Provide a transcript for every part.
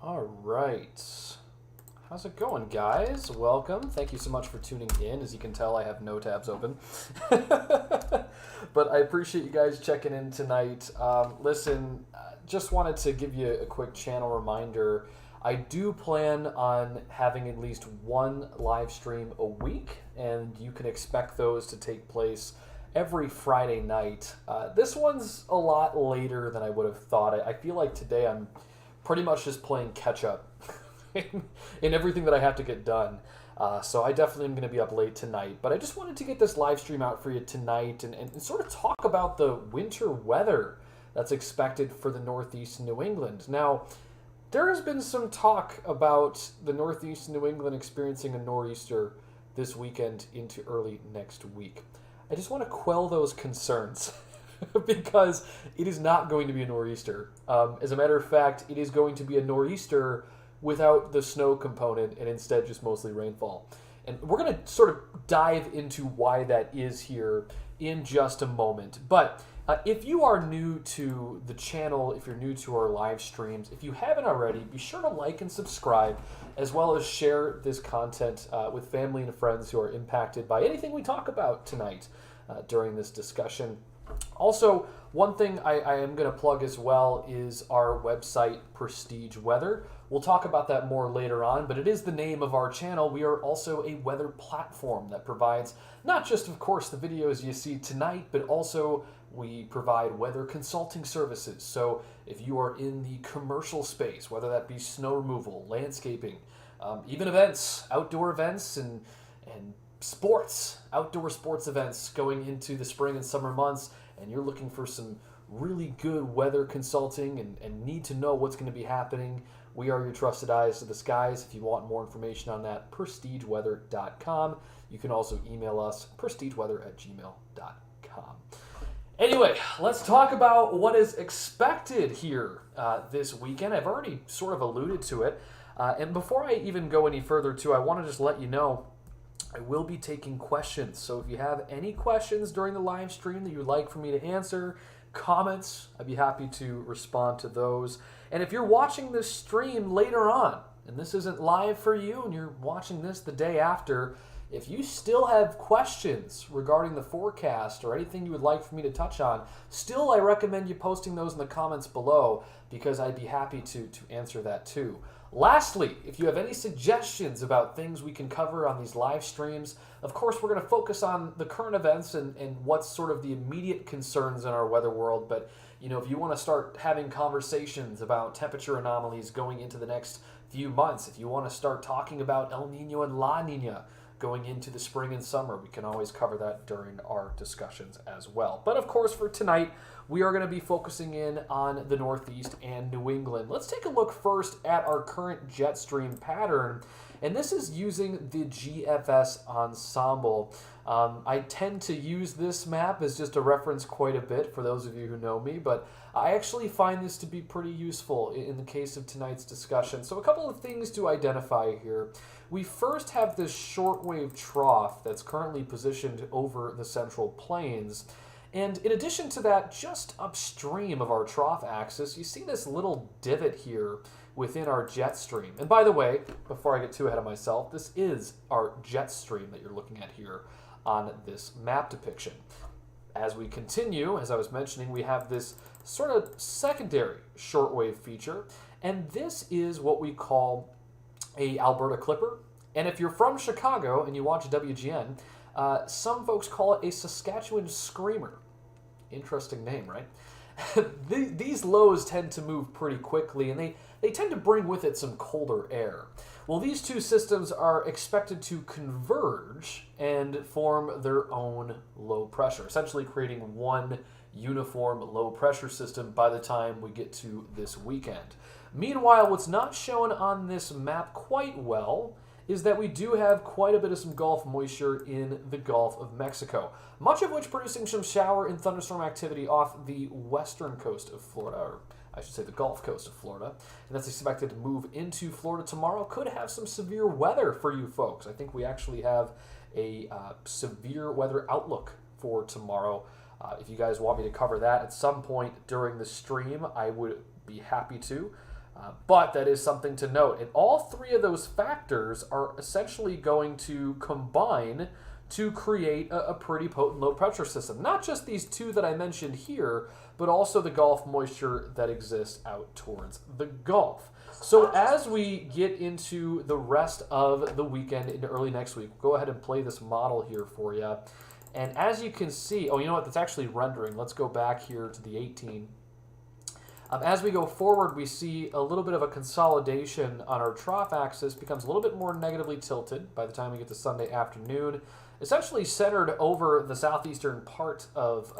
All right. How's it going, guys? Welcome. Thank you so much for tuning in. As you can tell, I have no tabs open. But I appreciate you guys checking in tonight. Listen, just wanted to give you a quick channel reminder. I do plan on having at least one live stream a week, and you can expect those to take place every Friday night. This one's a lot later than I would have thought. I feel like today I'm pretty much just playing catch up in everything that I have to get done. So I definitely am going to be up late tonight. But I just wanted to get this live stream out for you tonight and sort of talk about the winter weather that's expected for the Northeast New England. Now, there has been some talk about the Northeast New England experiencing a nor'easter this weekend into early next week. I just want to quell those concerns because it is not going to be a nor'easter. As a matter of fact, it is going to be a nor'easter without the snow component and instead just mostly rainfall. And we're going to sort of dive into why that is here in just a moment. But if you are new to the channel, if you're new to our live streams, if you haven't already, be sure to like and subscribe, as well as share this content with family and friends who are impacted by anything we talk about tonight during this discussion. Also, one thing I am going to plug as well is our website, Prestige Weather. We'll talk about that more later on, but it is the name of our channel. We are also a weather platform that provides not just, of course, the videos you see tonight, but also we provide weather consulting services. So if you are in the commercial space, whether that be snow removal, landscaping, even events, outdoor events, and sports, outdoor sports events going into the spring and summer months, and you're looking for some really good weather consulting and need to know what's going to be happening, we are your trusted eyes to the skies. If you want more information on that, prestigeweather.com. You can also email us, prestigeweather@gmail.com. Anyway, let's talk about what is expected here this weekend. I've already sort of alluded to it. And before I even go any further, too, I want to just let you know I will be taking questions. So if you have any questions during the live stream that you'd like for me to answer, comments, I'd be happy to respond to those. And if you're watching this stream later on, and this isn't live for you, and you're watching this the day after, if you still have questions regarding the forecast or anything you would like for me to touch on, still I recommend you posting those in the comments below, because I'd be happy to answer that too. Lastly, if you have any suggestions about things we can cover on these live streams, of course we're going to focus on the current events and what's sort of the immediate concerns in our weather world. But you know, if you want to start having conversations about temperature anomalies going into the next few months, if you want to start talking about El Nino and La Nina going into the spring and summer, we can always cover that during our discussions as well. But of course, for tonight, we are going to be focusing in on the Northeast and New England. Let's take a look first at our current jet stream pattern, and this is using the GFS ensemble. I tend to use this map as just a reference quite a bit for those of you who know me, but I actually find this to be pretty useful in the case of tonight's discussion. So a couple of things to identify here. We first have this shortwave trough that's currently positioned over the Central Plains. And in addition to that, just upstream of our trough axis, you see this little divot here within our jet stream. And by the way, before I get too ahead of myself, this is our jet stream that you're looking at here on this map depiction. As we continue, as I was mentioning, we have this sort of secondary shortwave feature, and this is what we call a Alberta Clipper. And if you're from Chicago and you watch WGN, some folks call it a Saskatchewan Screamer. Interesting name, right? These lows tend to move pretty quickly, and they tend to bring with it some colder air. Well, these two systems are expected to converge and form their own low pressure, essentially creating one uniform low pressure system by the time we get to this weekend. Meanwhile, what's not shown on this map quite well is that we do have quite a bit of some Gulf moisture in the Gulf of Mexico, much of which producing some shower and thunderstorm activity off the western coast of Florida, or I should say the Gulf Coast of Florida, and that's expected to move into Florida tomorrow. Could have some severe weather for you folks. I think we actually have a severe weather outlook for tomorrow. If you guys want me to cover that at some point during the stream, I would be happy to. But that is something to note. And all three of those factors are essentially going to combine to create a pretty potent low pressure system. Not just these two that I mentioned here, but also the Gulf moisture that exists out towards the Gulf. So as we get into the rest of the weekend into early next week, we'll go ahead and play this model here for you. And as you can see, oh, you know what? That's actually rendering. Let's go back here to the 18. As we go forward, we see a little bit of a consolidation on our trough axis, becomes a little bit more negatively tilted by the time we get to Sunday afternoon, essentially centered over the southeastern part of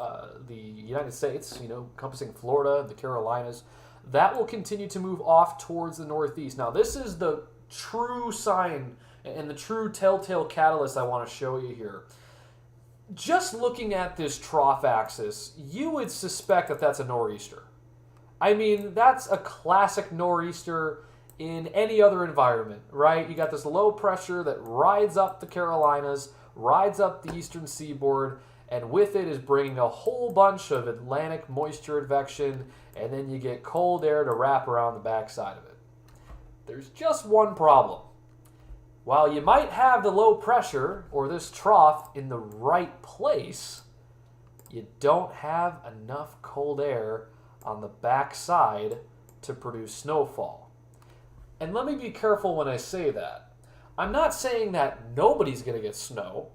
the United States, encompassing Florida, the Carolinas. That will continue to move off towards the northeast. Now, this is the true sign and the true telltale catalyst I want to show you here. Just looking at this trough axis, you would suspect that that's a nor'easter. I mean, that's a classic nor'easter in any other environment, right? You got this low pressure that rides up the Carolinas, rides up the eastern seaboard, and with it is bringing a whole bunch of Atlantic moisture advection, and then you get cold air to wrap around the backside of it. There's just one problem. While you might have the low pressure or this trough in the right place, you don't have enough cold air on the backside to produce snowfall. And let me be careful when I say that. I'm not saying that nobody's going to get snow.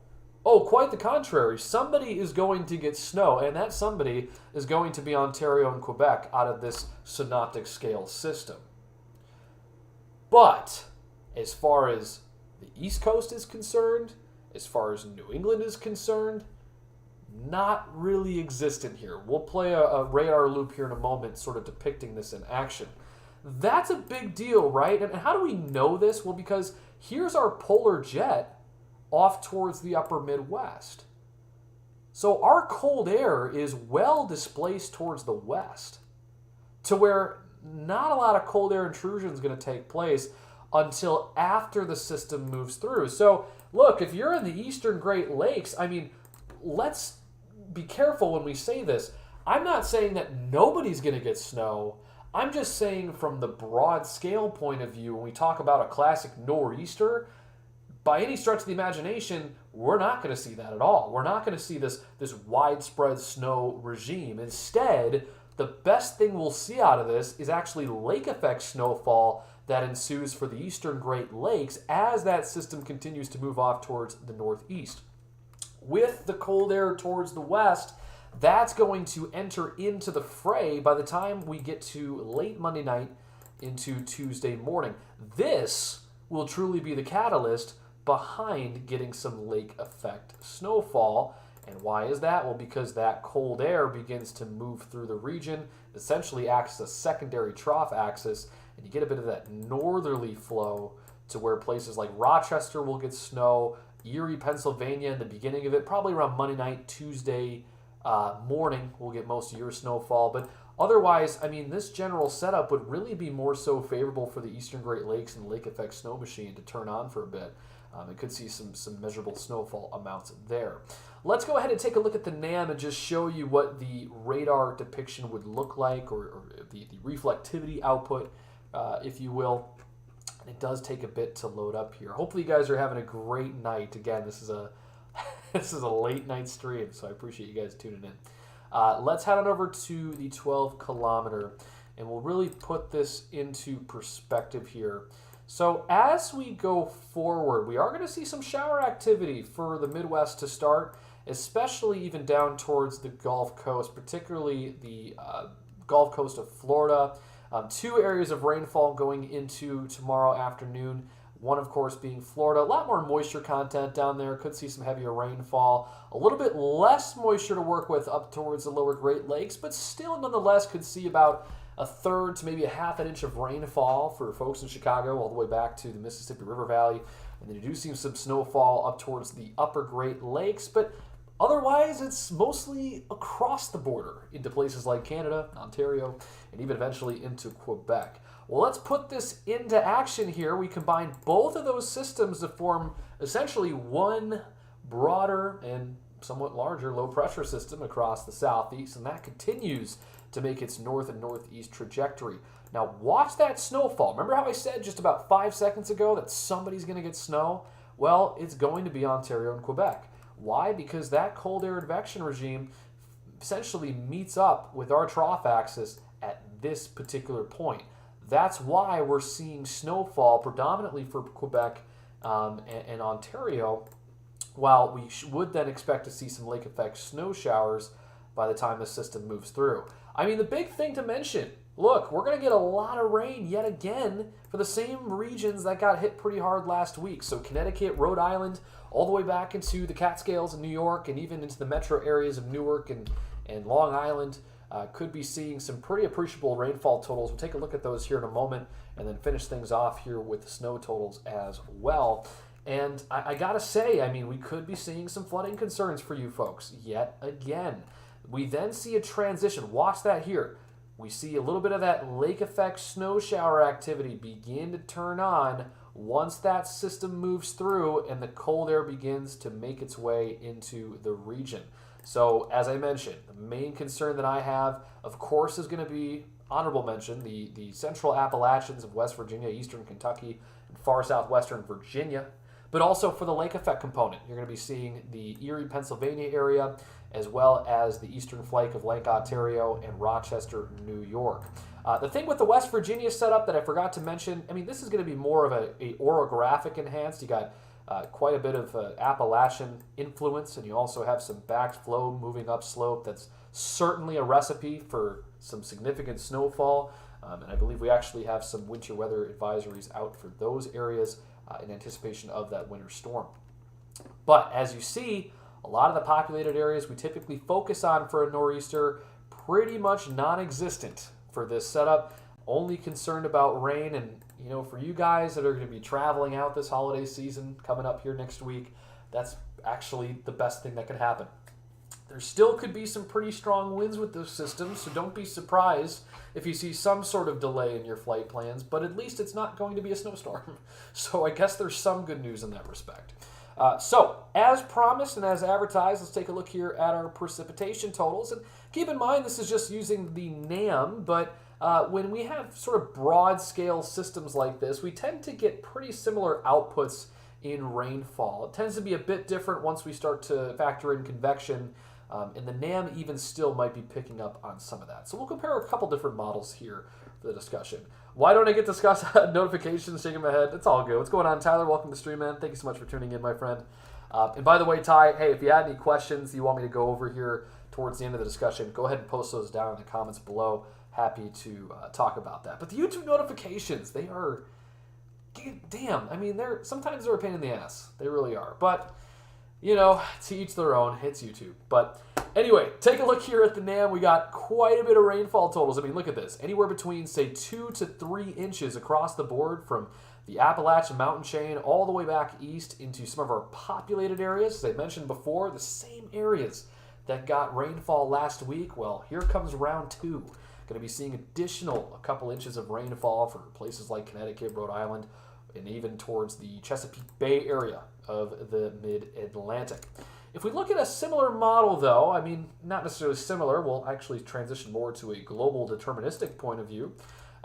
Oh, quite the contrary. Somebody is going to get snow, and that somebody is going to be Ontario and Quebec out of this synoptic scale system. But as far as the East Coast is concerned, as far as New England is concerned, not really existent here. We'll play a radar loop here in a moment sort of depicting this in action. That's a big deal, right? And how do we know this? Well, because here's our polar jet off towards the upper Midwest. So our cold air is well displaced towards the west, to where not a lot of cold air intrusion is going to take place until after the system moves through. So look, if you're in the eastern Great Lakes, I mean, let's be careful when we say this. I'm not saying that nobody's going to get snow. I'm just saying from the broad scale point of view, when we talk about a classic nor'easter, by any stretch of the imagination, we're not going to see that at all. We're not going to see this widespread snow regime. Instead, the best thing we'll see out of this is actually lake effect snowfall that ensues for the eastern Great Lakes as that system continues to move off towards the northeast. With the cold air towards the west, that's going to enter into the fray by the time we get to late Monday night into Tuesday morning. This will truly be the catalyst behind getting some lake effect snowfall. And why is that? Well, because that cold air begins to move through the region, essentially acts as a secondary trough axis, and you get a bit of that northerly flow to where places like Rochester will get snow, Erie, Pennsylvania, in the beginning of it, probably around Monday night, Tuesday morning, we'll get most of your snowfall. But otherwise, I mean, this general setup would really be more so favorable for the eastern Great Lakes and lake effect snow machine to turn on for a bit. It could see some measurable snowfall amounts there. Let's go ahead and take a look at the NAM and just show you what the radar depiction would look like, or the reflectivity output, if you will. And it does take a bit to load up here. Hopefully you guys are having a great night. Again, this is a this is a late night stream, so I appreciate you guys tuning in. Let's head on over to the 12 kilometer, and we'll really put this into perspective here. So as we go forward, we are going to see some shower activity for the Midwest to start, especially even down towards the Gulf Coast, particularly the Gulf Coast of Florida. Two areas of rainfall going into tomorrow afternoon. One, of course, being Florida. A lot more moisture content down there. Could see some heavier rainfall. A little bit less moisture to work with up towards the lower Great Lakes, but still nonetheless could see about a third to maybe a half an inch of rainfall for folks in Chicago all the way back to the Mississippi River Valley. And then you do see some snowfall up towards the upper Great Lakes, but otherwise it's mostly across the border into places like Canada, Ontario, and even eventually into Quebec. Well, let's put this into action here. We combine both of those systems to form essentially one broader and somewhat larger low pressure system across the southeast, and that continues to make its north and northeast trajectory. Now watch that snowfall. Remember how I said just about 5 seconds ago that somebody's going to get snow? Well, it's going to be Ontario and Quebec. Why? Because that cold air advection regime essentially meets up with our trough axis at this particular point. That's why we're seeing snowfall predominantly for Quebec and Ontario, while we would then expect to see some lake effect snow showers by the time the system moves through. I mean, the big thing to mention, look, we're going to get a lot of rain yet again for the same regions that got hit pretty hard last week. So Connecticut, Rhode Island, all the way back into the Catskills in New York, and even into the metro areas of Newark and Long Island. Could be seeing some pretty appreciable rainfall totals. We'll take a look at those here in a moment and then finish things off here with the snow totals as well. And I gotta say, I mean, we could be seeing some flooding concerns for you folks yet again. We then see a transition. Watch that here. We see a little bit of that lake effect snow shower activity begin to turn on once that system moves through and the cold air begins to make its way into the region. So, as I mentioned, the main concern that I have, of course, is going to be, honorable mention, the central Appalachians of West Virginia, eastern Kentucky, and far southwestern Virginia. But also for the lake effect component, you're going to be seeing the Erie, Pennsylvania area, as well as the eastern flank of Lake Ontario and Rochester, New York. The thing with the West Virginia setup that I forgot to mention, I mean, this is going to be more of a orographic enhanced. You got quite a bit of Appalachian influence, and you also have some backflow moving upslope. That's certainly a recipe for some significant snowfall, and I believe we actually have some winter weather advisories out for those areas in anticipation of that winter storm. But as you see, a lot of the populated areas we typically focus on for a nor'easter, pretty much non-existent for this setup. Only concerned about rain, and you know, for you guys that are going to be traveling out this holiday season coming up here next week, that's actually the best thing that could happen. There still could be some pretty strong winds with this system, so don't be surprised if you see some sort of delay in your flight plans, but at least it's not going to be a snowstorm. So I guess there's some good news in that respect. So, as promised and as advertised, let's take a look here at our precipitation totals. And keep in mind, this is just using the NAM, but when we have sort of broad-scale systems like this, we tend to get pretty similar outputs in rainfall. It tends to be a bit different once we start to factor in convection, and the NAM even still might be picking up on some of that. So we'll compare a couple different models here for the discussion. Why don't I get to discuss notifications, shaking my head? It's all good. What's going on, Tyler? Welcome to the stream, man. Thank you so much for tuning in, my friend. And by the way, Ty, hey, if you had any questions you want me to go over here towards the end of the discussion, go ahead and post those down in the comments below. Happy to talk about that. But the YouTube notifications, they are, damn, I mean, sometimes they're a pain in the ass. They really are. But, you know, to each their own. It's YouTube. But anyway, take a look here at the NAM. We got quite a bit of rainfall totals. I mean, look at this. Anywhere between, say, 2 to 3 inches across the board from the Appalachian mountain chain all the way back east into some of our populated areas. As I mentioned before, the same areas that got rainfall last week. Well, here comes round 2. Going to be seeing a couple inches of rainfall for places like Connecticut, Rhode Island, and even towards the Chesapeake Bay area of the mid-Atlantic. If we look at a similar model, though, I mean, not necessarily similar, we'll actually transition more to a global deterministic point of view.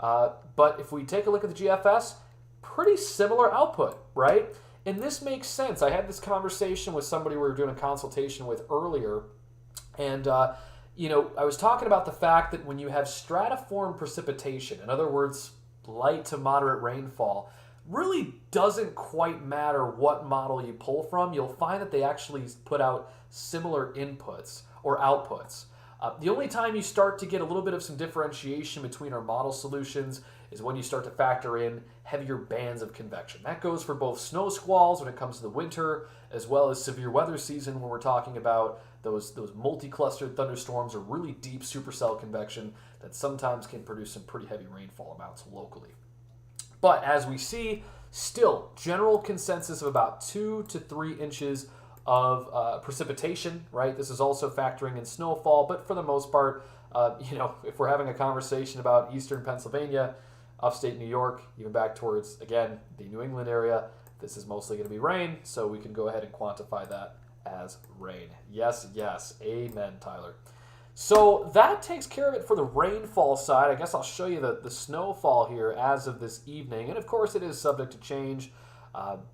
But if we take a look at the GFS, pretty similar output, right? And this makes sense. I had this conversation with somebody we were doing a consultation with earlier, and you know, I was talking about the fact that when you have stratiform precipitation, in other words, light to moderate rainfall, really doesn't quite matter what model you pull from. You'll find that they actually put out similar inputs or outputs. The only time you start to get a little bit of some differentiation between our model solutions is when you start to factor in heavier bands of convection. That goes for both snow squalls when it comes to the winter, as well as severe weather season when we're talking about those multi-clustered thunderstorms or really deep supercell convection that sometimes can produce some pretty heavy rainfall amounts locally. But as we see, still general consensus of about 2 to 3 inches of precipitation, right? This is also factoring in snowfall, but for the most part, you know, if we're having a conversation about eastern Pennsylvania, upstate New York, even back towards, again, the New England area, this is mostly going to be rain, so we can go ahead and quantify that as rain. Yes, yes. Amen, Tyler. So that takes care of it for the rainfall side. I guess I'll show you the snowfall here as of this evening. And of course, it is subject to change.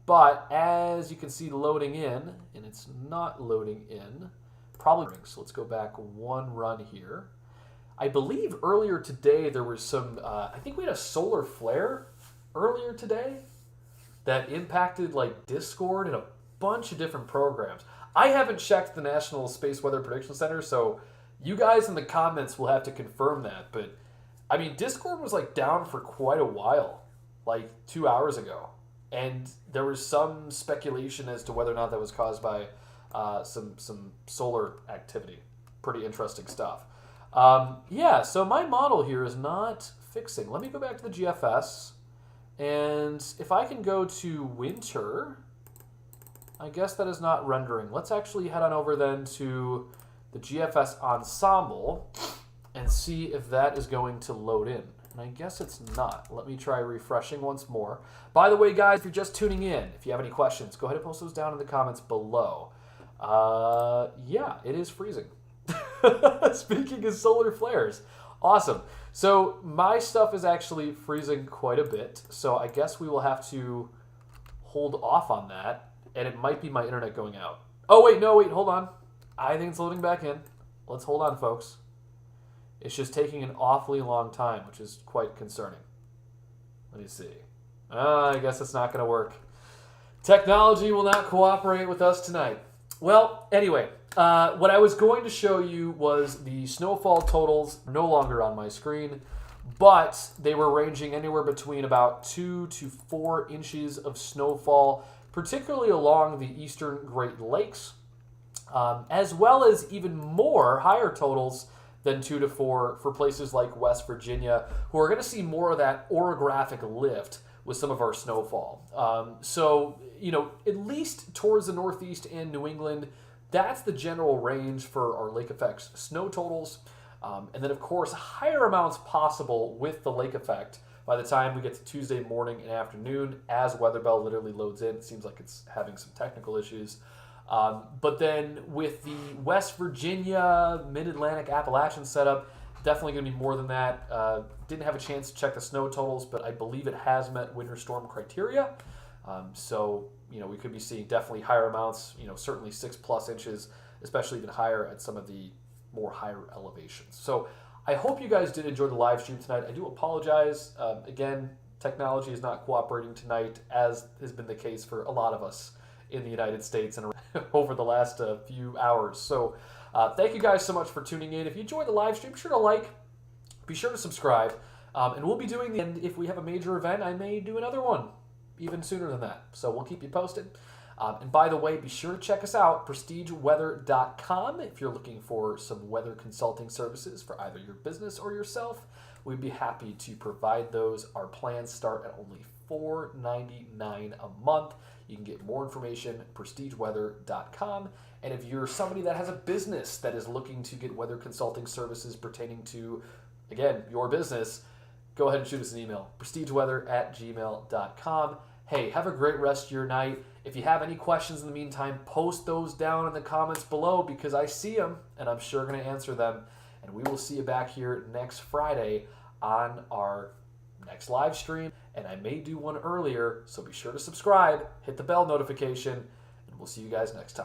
But as you can see loading in, and it's not loading in, probably. So let's go back one run here. I believe earlier today there was some, I think we had a solar flare earlier today that impacted like Discord and a bunch of different programs. I haven't checked the National Space Weather Prediction Center, so you guys in the comments will have to confirm that. But I mean, Discord was like down for quite a while, like 2 hours ago. And there was some speculation as to whether or not that was caused by some solar activity. Pretty interesting stuff. Yeah, so my model here is not fixing. Let me go back to the GFS. And if I can go to winter, I guess that is not rendering. Let's actually head on over then to the GFS ensemble and see if that is going to load in. And I guess it's not. Let me try refreshing once more. By the way, guys, if you're just tuning in, if you have any questions, go ahead and post those down in the comments below. Yeah, it is freezing. Speaking of solar flares. Awesome. So my stuff is actually freezing quite a bit. So I guess we will have to hold off on that. And it might be my internet going out. Oh, wait, no, wait, hold on. I think it's loading back in. Let's hold on, folks. It's just taking an awfully long time, which is quite concerning. Let me see. I guess it's not going to work. Technology will not cooperate with us tonight. Well, anyway, what I was going to show you was the snowfall totals, no longer on my screen, but they were ranging anywhere between about 2 to 4 inches of snowfall, particularly along the eastern Great Lakes, as well as even more higher totals than 2 to 4 for places like West Virginia, who are going to see more of that orographic lift with some of our snowfall. So, you know, at least towards the Northeast and New England, that's the general range for our lake effects snow totals. And then, of course, higher amounts possible with the lake effect by the time we get to Tuesday morning and afternoon as WeatherBELL literally loads in. It seems like it's having some technical issues. But then with the West Virginia, Mid-Atlantic, Appalachian setup, definitely going to be more than that. Didn't have a chance to check the snow totals, but I believe it has met winter storm criteria. So, you know, we could be seeing definitely higher amounts, you know, certainly 6+ inches, especially even higher at some of the more higher elevations. So I hope you guys did enjoy the live stream tonight. I do apologize. Again, technology is not cooperating tonight, as has been the case for a lot of us in the United States and over the last few hours. So thank you guys so much for tuning in. If you enjoyed the live stream, be sure to like, be sure to subscribe, and we'll be doing the, and if we have a major event, I may do another one even sooner than that. So we'll keep you posted. And by the way, be sure to check us out, prestigeweather.com, if you're looking for some weather consulting services for either your business or yourself. We'd be happy to provide those. Our plans start at only $4.99 a month. You can get more information at prestigeweather.com. And if you're somebody that has a business that is looking to get weather consulting services pertaining to, again, your business, go ahead and shoot us an email, prestigeweather@gmail.com. Hey, have a great rest of your night. If you have any questions in the meantime, post those down in the comments below because I see them and I'm sure going to answer them. And we will see you back here next Friday on our next live stream. And I may do one earlier, so be sure to subscribe, hit the bell notification, and we'll see you guys next time.